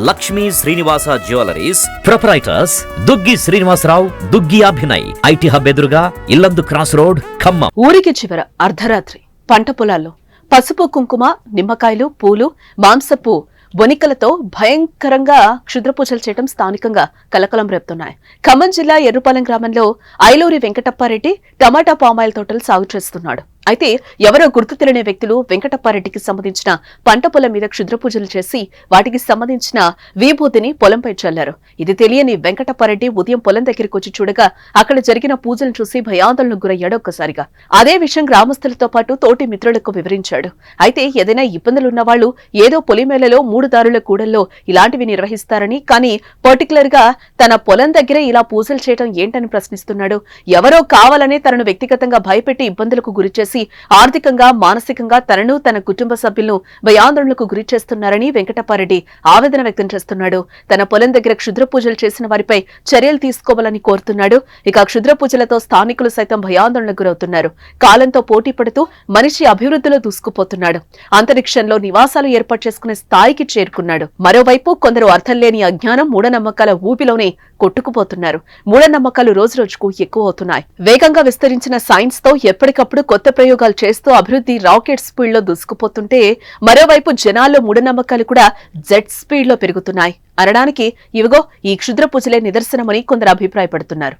Lakshmi Srinivasa jewelleries proprietors Duggi Srinivasarao, Duggi Abhinay, IT hub ఎదురుగా Illandu cross road, Khammam. ఊరికి చివర అర్ధరాత్రి పంట పొలాల్లో పసుపు, కుంకుమ, నిమ్మకాయలు, పూలు, మాంసపు బొనికలతో భయంకరంగా క్షుద్ర పూజలు చేయడం స్థానికంగా కలకలం రేపుతున్నాయి. ఖమ్మం జిల్లా ఎర్రుపాలెం గ్రామంలో ఐలూరి వెంకటప్పారెడ్డి టమాటా పామాయిల్ తోటలు సాగు చేస్తున్నాడు. అయితే ఎవరో గుర్తు తెలియని వ్యక్తులు వెంకటప్పారెడ్డికి సంబంధించిన పంట పొలం మీద క్షుద్ర పూజలు చేసి వాటికి సంబంధించిన విభూతిని పొలంపై చల్లారు. ఇది తెలియని వెంకటప్పారెడ్డి ఉదయం పొలం దగ్గరికి వచ్చి చూడగా అక్కడ జరిగిన పూజలను చూసి భయాందోళనకు గురయ్యాడు. ఒక్కసారిగా అదే విషయం గ్రామస్తులతో పాటు తోటి మిత్రులకు వివరించాడు. అయితే ఏదైనా ఇబ్బందులున్న వాళ్లు ఏదో పొలిమేలలో 3 దారుల కూడల్లో ఇలాంటివి నిర్వహిస్తారని, కానీ పర్టికులర్ గా తన పొలం దగ్గరే ఇలా పూజలు చేయడం ఏంటని ప్రశ్నిస్తున్నాడు. ఎవరో కావాలనే తనను వ్యక్తిగతంగా భయపెట్టి ఇబ్బందులకు గురిచేసి ఆర్థికంగా, మానసికంగా తనను, తన కుటుంబ సభ్యులను భయాందోళనకు గురి చేస్తున్నారని వెంకటప్పారెడ్డి ఆవేదన వ్యక్తం చేస్తున్నాడు. తన పొలం దగ్గర క్షుద్ర పూజలు చేసిన వారిపై చర్యలు తీసుకోవాలని కోరుతున్నాడు. ఇక క్షుద్ర పూజలతో స్థానికులు సైతం భయాందోళనకు గురవుతున్నారు. కాలంతో పోటీ పడుతూ మనిషి అభివృద్ధిలో దూసుకుపోతున్నాడు. అంతరిక్షంలో నివాసాలు ఏర్పాటు చేసుకునే స్థాయికి చేరుకున్నాడు. మరోవైపు కొందరు అర్థం లేని అజ్ఞానం, మూఢనమ్మకాల ఊపిలోనే కొట్టుకుపోతున్నారు. మూఢనమ్మకాలు రోజురోజుకు ఎక్కువ అవుతున్నాయి. వేగంగా విస్తరించిన సైన్స్ తో ఎప్పటికప్పుడు కొత్త ప్రయోగాలు చేస్తూ అభివృద్ధి రాకెట్ స్పీడ్ లో దూసుకుపోతుంటే, మరోవైపు జనాల్లో మూఢనమ్మకాలు కూడా జెట్ స్పీడ్ లో పెరుగుతున్నాయి అనడానికి ఇవిగో ఈ క్షుద్ర పూజలే నిదర్శనమని కొందరు అభిప్రాయపడుతున్నారు.